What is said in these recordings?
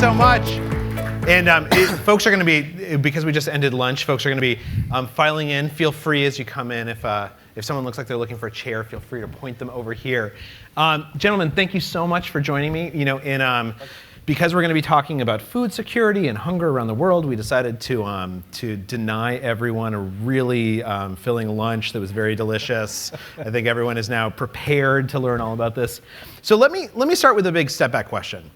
so much. And folks are going to be, because we just ended lunch, folks are going to be filing in. Feel free as you come in. If someone looks like they're looking for a chair, feel free to point them over here. Gentlemen, thank you so much for joining me. Because we're going to be talking about food security and hunger around the world, we decided to deny everyone a really filling lunch that was very delicious. I think everyone is now prepared to learn all about this. So let me start with a big step back question.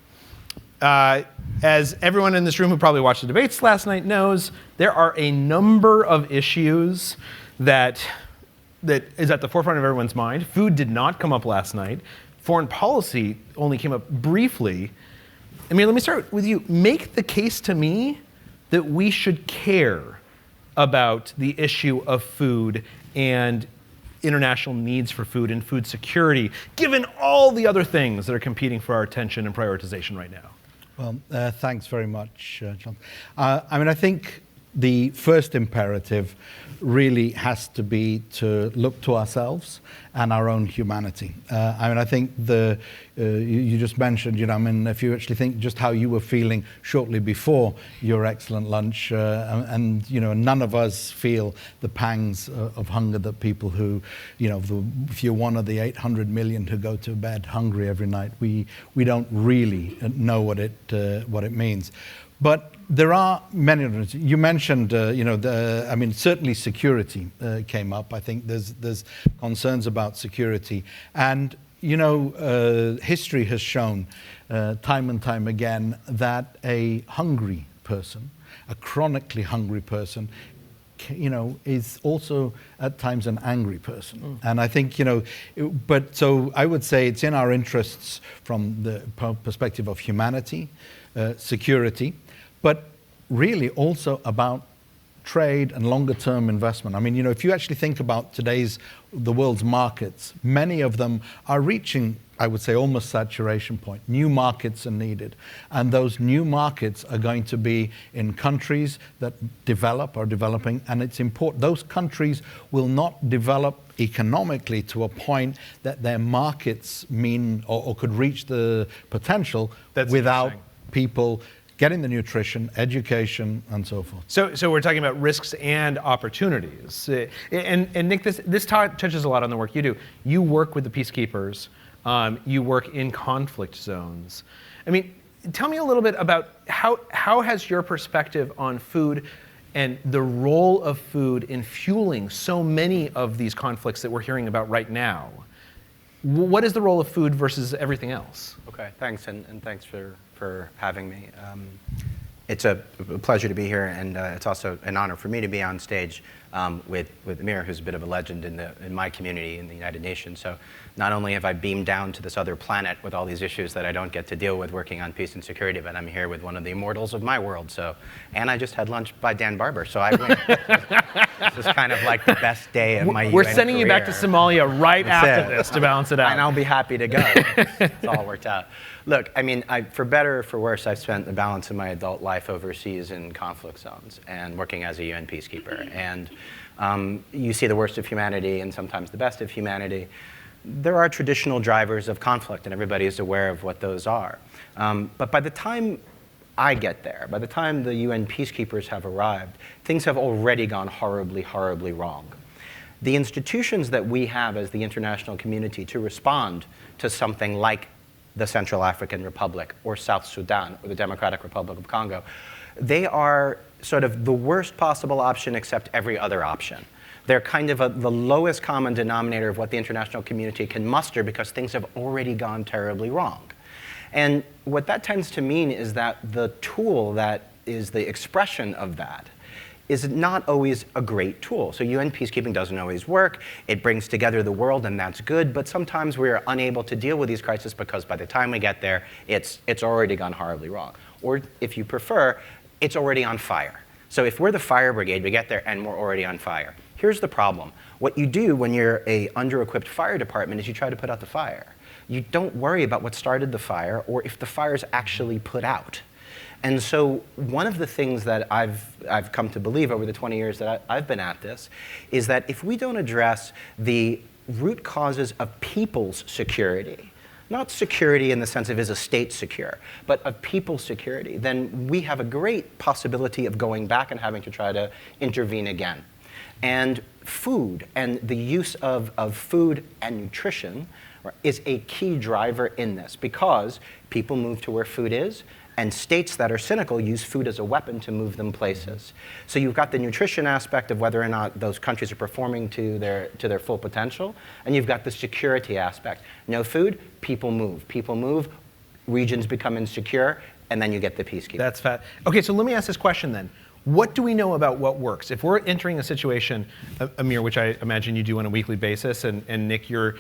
As everyone in this room who probably watched the debates last night knows, there are a number of issues that is at the forefront of everyone's mind. Food did not come up last night. Foreign policy only came up briefly. Amir, let me start with you. Make the case to me that we should care about the issue of food and international needs for food and food security, given all the other things that are competing for our attention and prioritization right now. Well, thanks very much, John. I think the first imperative really has to be to look to ourselves and our own humanity. I think you just mentioned, if you actually think just how you were feeling shortly before your excellent lunch, and none of us feel the pangs of hunger that people who, if you're one of the 800 million who go to bed hungry every night, we don't really know what it means. But there are many others. You mentioned, certainly security came up. I think there's concerns about security. And, history has shown time and time again that a hungry person, a chronically hungry person, is also at times an angry person. And I think, so I would say it's in our interests from the perspective of humanity, security, but really also about trade and longer term investment. If you actually think about the world's markets, many of them are reaching, I would say, almost saturation point. New markets are needed. And those new markets are going to be in countries that are developing, and it's important. Those countries will not develop economically to a point that their markets mean or could reach the potential without people getting the nutrition, education, and so forth. So we're talking about risks and opportunities. And Nick, this touches a lot on the work you do. You work with the peacekeepers. You work in conflict zones. Tell me a little bit about how has your perspective on food and the role of food in fueling so many of these conflicts that we're hearing about right now? What is the role of food versus everything else? Okay, thanks, and thanks for having me. It's a pleasure to be here, and it's also an honor for me to be on stage with Amir, who's a bit of a legend in my community in the United Nations. So not only have I beamed down to this other planet with all these issues that I don't get to deal with working on peace and security, but I'm here with one of the immortals of my world. And I just had lunch by Dan Barber, so I win. This is kind of like the best day of my We're UN sending you back to Somalia right after this to balance it out. And I'll be happy to go. It's all worked out. Look, for better or for worse, I've spent the balance of my adult life overseas in conflict zones and working as a UN peacekeeper. And you see the worst of humanity and sometimes the best of humanity. There are traditional drivers of conflict, and everybody is aware of what those are. But by the time I get there, by the time the UN peacekeepers have arrived, things have already gone horribly, horribly wrong. The institutions that we have as the international community to respond to something like the Central African Republic or South Sudan or the Democratic Republic of Congo, they are sort of the worst possible option except every other option. They're kind of the lowest common denominator of what the international community can muster because things have already gone terribly wrong. And what that tends to mean is that the tool that is the expression of that is not always a great tool. So UN peacekeeping doesn't always work. It brings together the world, and that's good, but sometimes we're unable to deal with these crises because by the time we get there, it's already gone horribly wrong. Or if you prefer, it's already on fire. So if we're the fire brigade, we get there and we're already on fire. Here's the problem. What you do when you're a under-equipped fire department is you try to put out the fire. You don't worry about what started the fire or if the fire's actually put out. And so one of the things that I've come to believe over the 20 years that I've been at this is that if we don't address the root causes of people's security, not security in the sense of is a state secure, but of people security, then we have a great possibility of going back and having to try to intervene again. And food and the use of food and nutrition is a key driver in this, because people move to where food is, and states that are cynical use food as a weapon to move them places. So you've got the nutrition aspect of whether or not those countries are performing to their full potential, and you've got the security aspect. No food, people move. People move, regions become insecure, and then you get the peacekeeping. That's fat. Okay, so let me ask this question then. What do we know about what works? If we're entering a situation, Amir, which I imagine you do on a weekly basis, and Nick, you're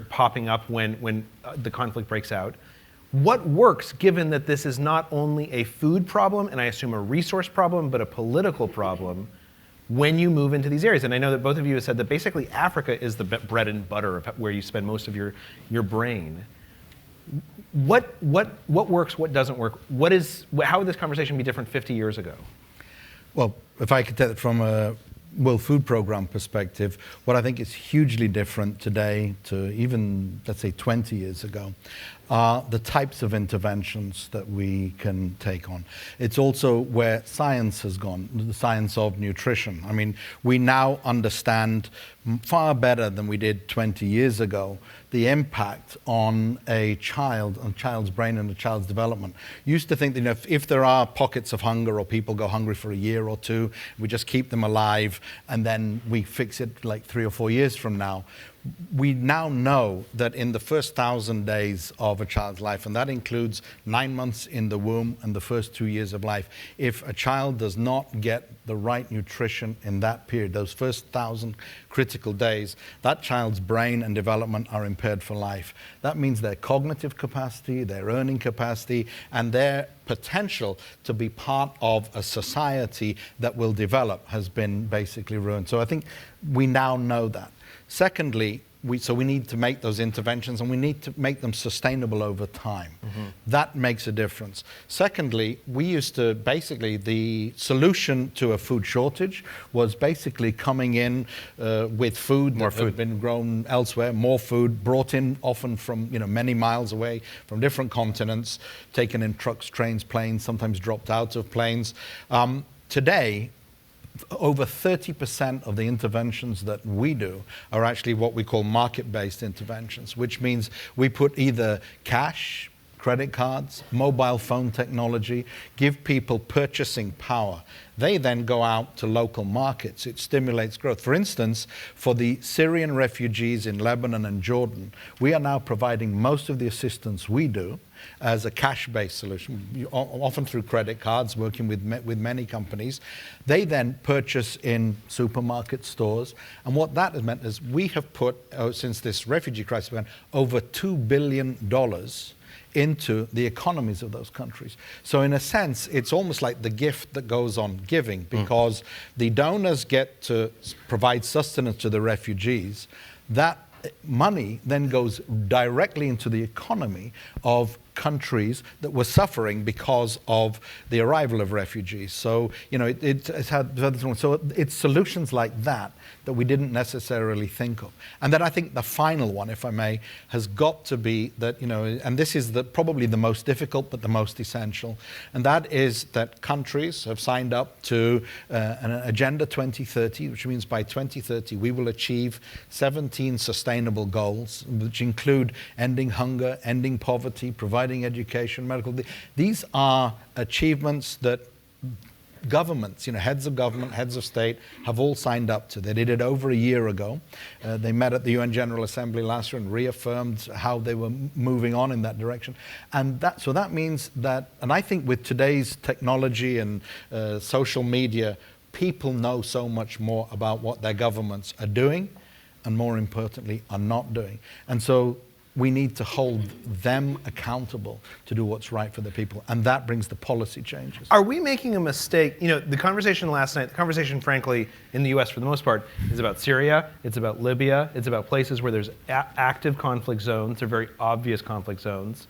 popping up when the conflict breaks out. What works, given that this is not only a food problem, and I assume a resource problem, but a political problem, when you move into these areas? And I know that both of you have said that basically Africa is the bread and butter of where you spend most of your brain. What works, what doesn't work? How would this conversation be different 50 years ago? Well, if I could take it from a World Food Programme perspective, what I think is hugely different today to even, let's say, 20 years ago, are the types of interventions that we can take on. It's also where science has gone, the science of nutrition. I mean, we now understand far better than we did 20 years ago the impact on a child's brain and a child's development. Used to think that if there are pockets of hunger or people go hungry for a year or two, we just keep them alive and then we fix it like 3 or 4 years from now. We now know that in the first 1,000 days of a child's life, and that includes 9 months in the womb and the first 2 years of life, if a child does not get the right nutrition in that period, those first 1,000 critical days, that child's brain and development are impaired for life. That means their cognitive capacity, their earning capacity, and their potential to be part of a society that will develop has been basically ruined. So I think we now know that. Secondly, we need to make those interventions, and we need to make them sustainable over time. Mm-hmm. That makes a difference. Secondly, we used to basically, the solution to a food shortage was basically coming in with food that had been grown elsewhere, more food brought in often from many miles away from different continents, taken in trucks, trains, planes, sometimes dropped out of planes. Today, over 30% of the interventions that we do are actually what we call market-based interventions, which means we put either cash, credit cards, mobile phone technology, give people purchasing power. They then go out to local markets. It stimulates growth. For instance, for the Syrian refugees in Lebanon and Jordan, we are now providing most of the assistance we do as a cash-based solution, often through credit cards, working with many companies. They then purchase in supermarket stores. And what that has meant is we have put, since this refugee crisis began, over $2 billion into the economies of those countries. So in a sense, it's almost like the gift that goes on giving, because the donors get to provide sustenance to the refugees. That money then goes directly into the economy of countries that were suffering because of the arrival of refugees. So, it's solutions like that that we didn't necessarily think of. And then I think the final one, if I may, has got to be that, and this is probably the most difficult but the most essential, and that is that countries have signed up to an Agenda 2030, which means by 2030 we will achieve 17 sustainable goals, which include ending hunger, ending poverty, providing education, medical. These are achievements that governments, heads of government, heads of state, have all signed up to. They did it over a year ago. They met at the UN General Assembly last year and reaffirmed how they were moving on in that direction. And that means that, and I think with today's technology and social media, people know so much more about what their governments are doing, and more importantly, are not doing. And so we need to hold them accountable to do what's right for the people, and that brings the policy changes. Are we making a mistake? The conversation last night, the conversation, frankly, in the US for the most part, is about Syria, it's about Libya, it's about places where there's active conflict zones, they're very obvious conflict zones.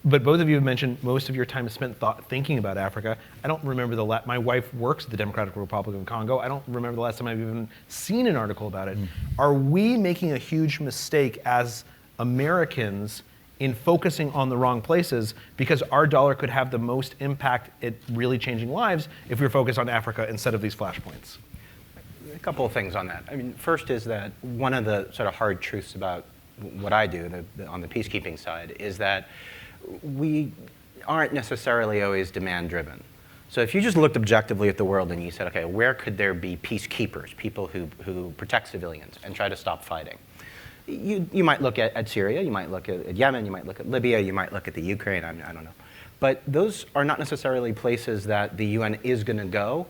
But both of you have mentioned most of your time is spent thinking about Africa. I don't remember my wife works at the Democratic Republic of Congo. I don't remember the last time I've even seen an article about it. Are we making a huge mistake as Americans in focusing on the wrong places, because our dollar could have the most impact at really changing lives if we were focused on Africa instead of these flashpoints. A couple of things on that. I mean, first is that one of the sort of hard truths about what I do on the peacekeeping side is that we aren't necessarily always demand-driven. So if you just looked objectively at the world and you said, okay, where could there be peacekeepers, people who protect civilians and try to stop fighting? You might look at Syria, you might look at Yemen, you might look at Libya, you might look at the Ukraine, I don't know. But those are not necessarily places that the UN is going to go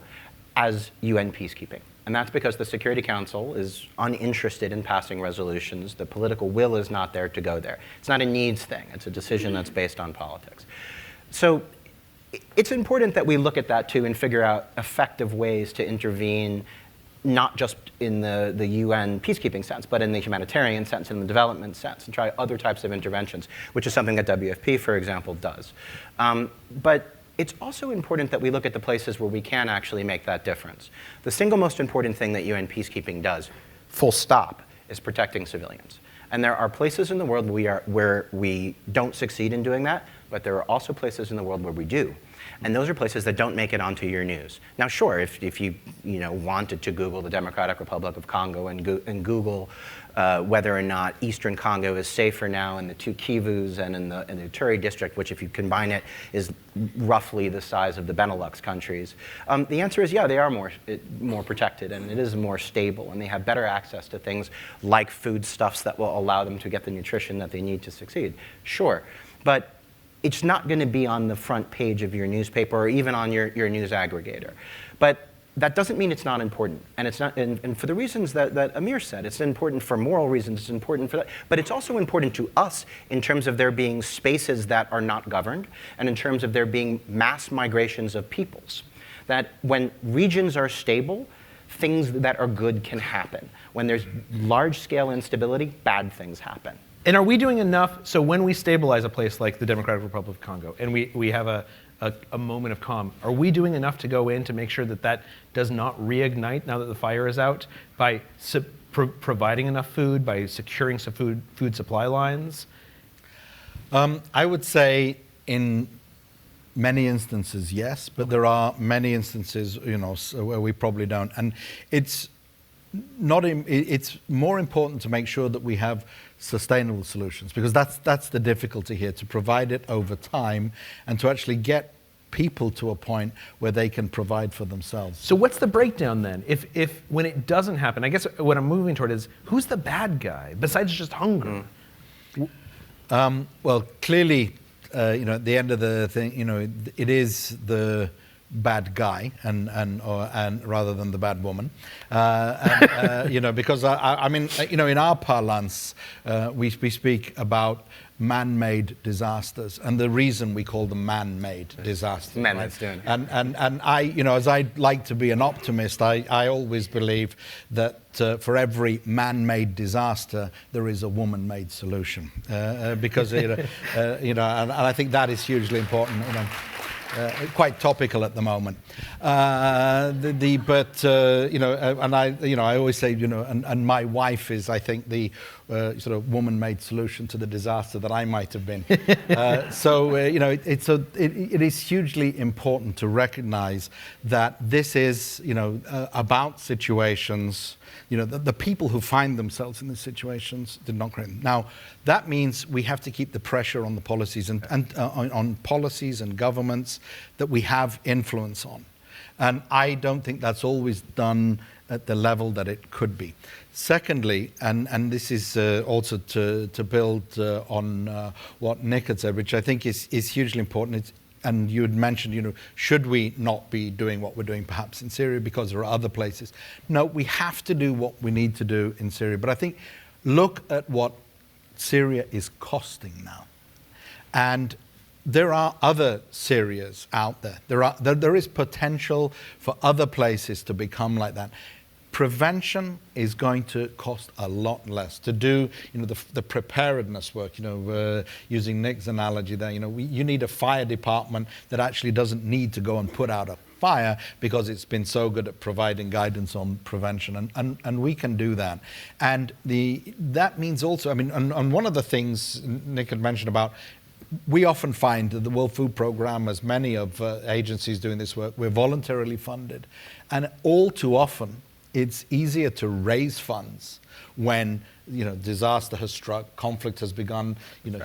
as UN peacekeeping. And that's because the Security Council is uninterested in passing resolutions. The political will is not there to go there. It's not a needs thing. It's a decision that's based on politics. So it's important that we look at that too and figure out effective ways to intervene, not just in the UN peacekeeping sense, but in the humanitarian sense and the development sense, and try other types of interventions, which is something that WFP, for example, does. But it's also important that we look at the places where we can actually make that difference. The single most important thing that UN peacekeeping does, full stop, is protecting civilians. And there are places in the world where we don't succeed in doing that, but there are also places in the world where we do. And those are places that don't make it onto your news. Now, sure, if you wanted to Google the Democratic Republic of Congo and Google whether or not Eastern Congo is safer now in the two Kivus and in the Ituri district, which if you combine it is roughly the size of the Benelux countries, the answer is yeah, they are more protected and it is more stable and they have better access to things like foodstuffs that will allow them to get the nutrition that they need to succeed. Sure, but it's not going to be on the front page of your newspaper or even on your news aggregator. But that doesn't mean it's not important. And it's not, and for the reasons that Amir said, it's important for moral reasons, it's important for that. But it's also important to us in terms of there being spaces that are not governed and in terms of there being mass migrations of peoples. That when regions are stable, things that are good can happen. When there's large-scale instability, bad things happen. And are we doing enough, so when we stabilize a place like the Democratic Republic of Congo, and we have a moment of calm, are we doing enough to go in to make sure that that does not reignite now that the fire is out by providing enough food, by securing some food supply lines? I would say in many instances, yes, but there are many instances, where we probably don't. And it's more important to make sure that we have sustainable solutions, because that's the difficulty here, to provide it over time and to actually get people to a point where they can provide for themselves. So what's the breakdown then? If when it doesn't happen, I guess what I'm moving toward is, who's the bad guy besides just hunger? Well, clearly, at the end of the thing, it is the bad guy and rather than the bad woman, because I mean, in our parlance, we speak about man-made disasters, and the reason we call them man-made disasters. Men right? that's doing it. And I, as I like to be an optimist, I always believe that for every man-made disaster there is a woman-made solution, because and I think that is hugely important. Quite topical at the moment, and I always say, and my wife is, I think, the sort of woman-made solution to the disaster that I might have been. It is hugely important to recognize that this is, about situations. The people who find themselves in these situations did not create them. Now, that means we have to keep the pressure on the policies and on policies and governments that we have influence on. And I don't think that's always done at the level that it could be. Secondly, and this is also to build on what Nick had said, which I think is hugely important. And you had mentioned, should we not be doing what we're doing perhaps in Syria because there are other places? No, we have to do what we need to do in Syria. But I think look at what Syria is costing now. And there are other Syrias out there. There is potential for other places to become like that. Prevention is going to cost a lot less. To do, the preparedness work, using Nick's analogy there, you need a fire department that actually doesn't need to go and put out a expire because it's been so good at providing guidance on prevention, and we can do that. And that means also, I mean, and one of the things Nick had mentioned about, we often find that the World Food Programme, as many of agencies doing this work, we're voluntarily funded. And all too often, it's easier to raise funds when disaster has struck, conflict has begun,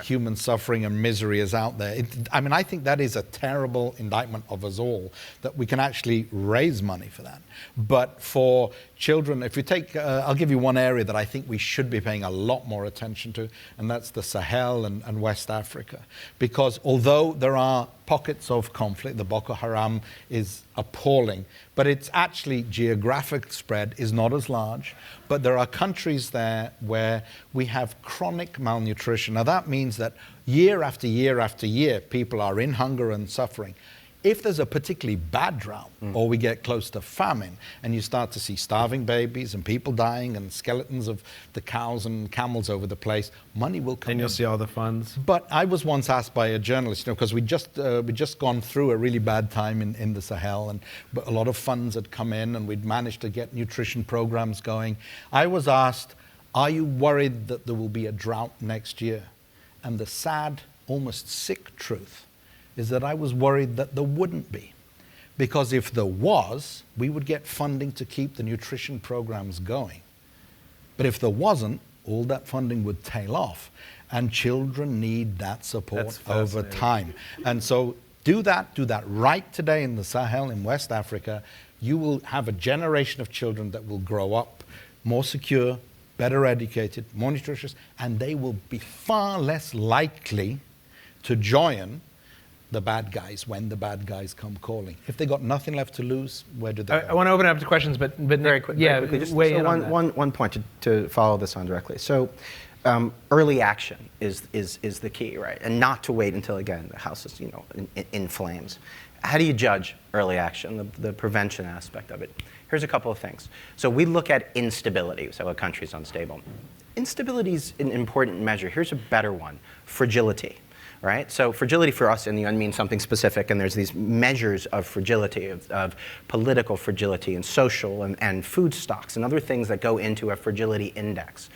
human suffering and misery is out there. I think that is a terrible indictment of us all, that we can actually raise money for that. But for children, if you take, I'll give you one area that I think we should be paying a lot more attention to, and that's the Sahel and West Africa. Because although there are pockets of conflict, the Boko Haram is appalling, but it's actually geographic spread is not as large. But there are countries there where we have chronic malnutrition. Now that means that year after year after year, people are in hunger and suffering. If there's a particularly bad drought, or we get close to famine, and you start to see starving babies and people dying and skeletons of the cows and camels over the place, money will come in. And you'll see all the funds. But I was once asked by a journalist, because we'd just gone through a really bad time in the Sahel, and a lot of funds had come in, and we'd managed to get nutrition programs going. I was asked, are you worried that there will be a drought next year? And the sad, almost sick truth is that I was worried that there wouldn't be. Because if there was, we would get funding to keep the nutrition programs going. But if there wasn't, all that funding would tail off. And children need that support over time. And so do that right today in the Sahel, in West Africa. You will have a generation of children that will grow up more secure, better educated, more nutritious, and they will be far less likely to join the bad guys when the bad guys come calling. If they got nothing left to lose, where do they go? I want to open it up to questions, but very quickly, just weigh in on that. One point to follow this on directly. So early action is the key, right? And not to wait until, again, the house is in flames. How do you judge early action, the prevention aspect of it? Here's a couple of things. So we look at instability, so a country's unstable. Instability is an important measure. Here's a better one, fragility. Right? So fragility for us in the UN means something specific, and there's these measures of fragility, of political fragility and social and food stocks and other things that go into a fragility index.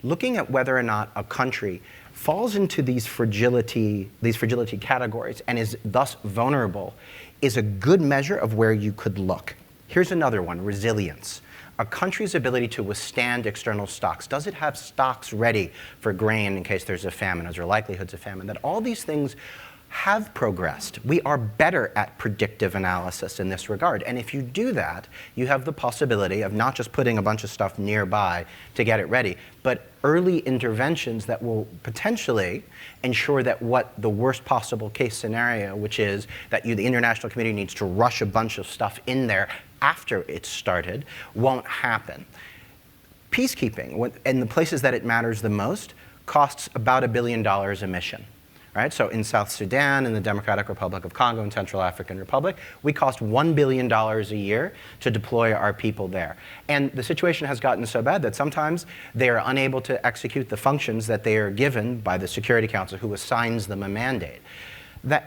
Looking at whether or not a country falls into these fragility categories and is thus vulnerable is a good measure of where you could look. Here's another one, resilience. A country's ability to withstand external shocks. Does it have stocks ready for grain in case there's a famine? Is there likelihoods of famine? That all these things have progressed. We are better at predictive analysis in this regard. And if you do that, you have the possibility of not just putting a bunch of stuff nearby to get it ready, but early interventions that will potentially ensure that what the worst possible case scenario, which is that the international community needs to rush a bunch of stuff in there after it's started, won't happen. Peacekeeping, in the places that it matters the most, costs about $1 billion a mission. Right? So in South Sudan, in the Democratic Republic of Congo, and Central African Republic, we cost $1 billion a year to deploy our people there. And the situation has gotten so bad that sometimes they are unable to execute the functions that they are given by the Security Council, who assigns them a mandate.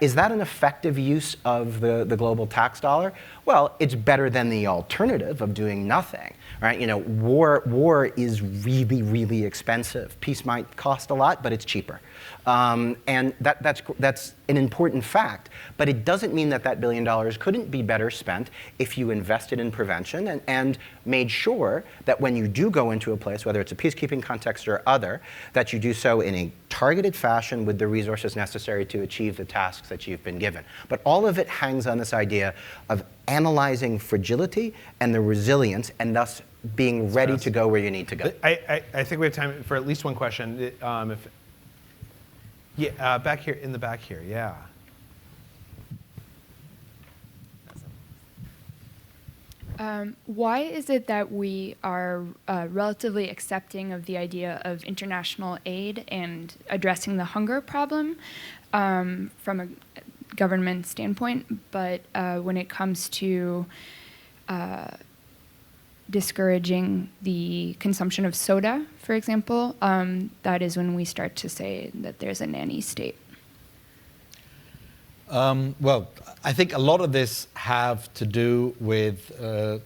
Is that an effective use of the global tax dollar? Well, it's better than the alternative of doing nothing. Right? War is really, really expensive. Peace might cost a lot, but it's cheaper. And that's an important fact, but it doesn't mean that $1 billion couldn't be better spent if you invested in prevention and made sure that when you do go into a place, whether it's a peacekeeping context or other, that you do so in a targeted fashion with the resources necessary to achieve the tasks that you've been given. But all of it hangs on this idea of analyzing fragility and the resilience, and thus being ready to go where you need to go. I think we have time for at least one question. Back here, in the back here, yeah. Why is it that we are relatively accepting of the idea of international aid and addressing the hunger problem from a government standpoint, but when it comes to discouraging the consumption of soda, for example, that is when we start to say that there's a nanny state? Well, I think a lot of this have to do with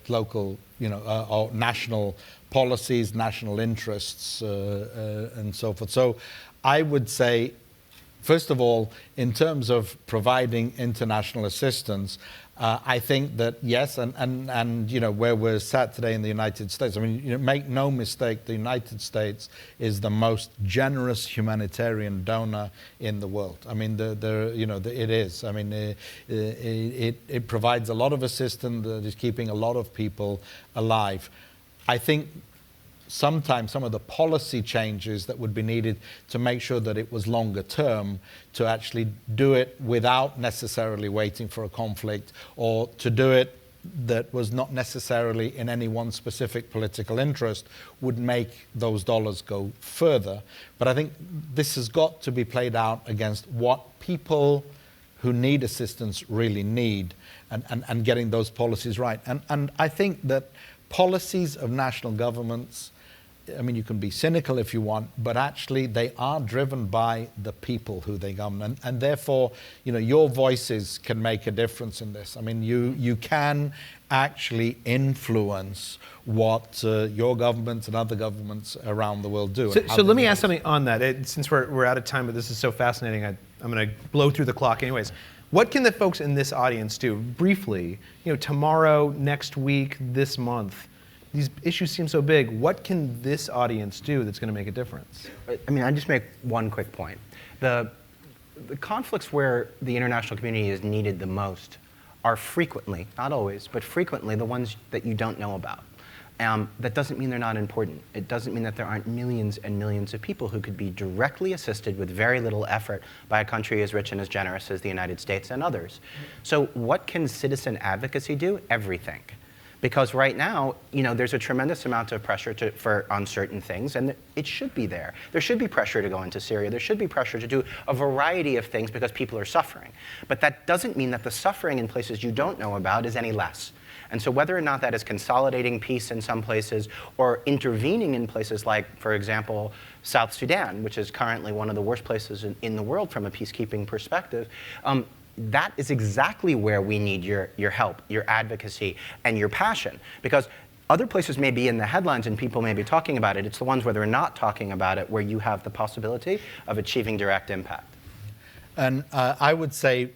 local, or national policies, national interests, and so forth. So I would say, first of all, in terms of providing international assistance, I think that yes, and where we're sat today in the United States, I mean, make no mistake, the United States is the most generous humanitarian donor in the world. I mean, it is. I mean, it provides a lot of assistance that is keeping a lot of people alive. I think sometimes some of the policy changes that would be needed to make sure that it was longer term, to actually do it without necessarily waiting for a conflict, or to do it that was not necessarily in any one specific political interest, would make those dollars go further. But I think this has got to be played out against what people who need assistance really need, and getting those policies right. And I think that policies of national governments, I mean, you can be cynical if you want, but actually they are driven by the people who they govern. And therefore, your voices can make a difference in this. I mean, you can actually influence what your governments and other governments around the world do. So let me ask something on that. Since we're out of time, but this is so fascinating, I'm going to blow through the clock anyways. What can the folks in this audience do, briefly, tomorrow, next week, this month? These issues seem so big. What can this audience do that's going to make a difference? I mean, I just make one quick point. The conflicts where the international community is needed the most are frequently, not always, but frequently the ones that you don't know about. That doesn't mean they're not important. It doesn't mean that there aren't millions and millions of people who could be directly assisted with very little effort by a country as rich and as generous as the United States and others. So what can citizen advocacy do? Everything. Because right now, there's a tremendous amount of pressure on certain things, and it should be there. There should be pressure to go into Syria. There should be pressure to do a variety of things because people are suffering. But that doesn't mean that the suffering in places you don't know about is any less. And so whether or not that is consolidating peace in some places or intervening in places like, for example, South Sudan, which is currently one of the worst places in the world from a peacekeeping perspective, that is exactly where we need your help, your advocacy, and your passion. Because other places may be in the headlines and people may be talking about it. It's the ones where they're not talking about it where you have the possibility of achieving direct impact. And I would say,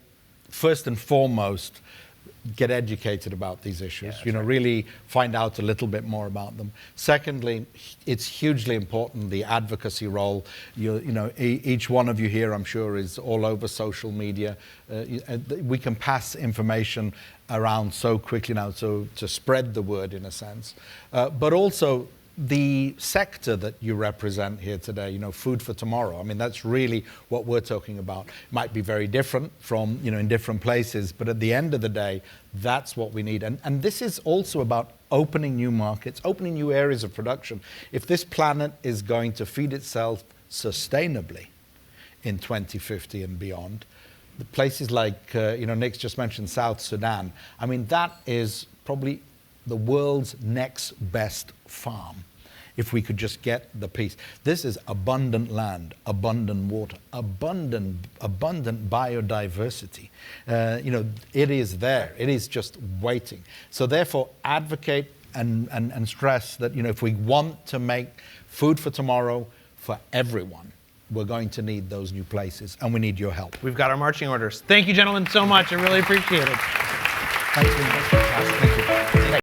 first and foremost, get educated about these issues, really find out a little bit more about them. Secondly, it's hugely important, the advocacy role. Each one of you here, I'm sure, is all over social media. We can pass information around so quickly now, so to spread the word in a sense. But also, the sector that you represent here today, food for tomorrow. I mean, that's really what we're talking about. It might be very different from, in different places, but at the end of the day, that's what we need. And this is also about opening new markets, opening new areas of production. If this planet is going to feed itself sustainably in 2050 and beyond, the places like, Nick's just mentioned South Sudan, I mean, that is probably the world's next best farm, if we could just get the peace. This is abundant land, abundant water, abundant biodiversity. It is there. It is just waiting. So therefore, advocate and stress that, if we want to make food for tomorrow for everyone, we're going to need those new places, and we need your help. We've got our marching orders. Thank you, gentlemen, so much. I really appreciate it. Thank you.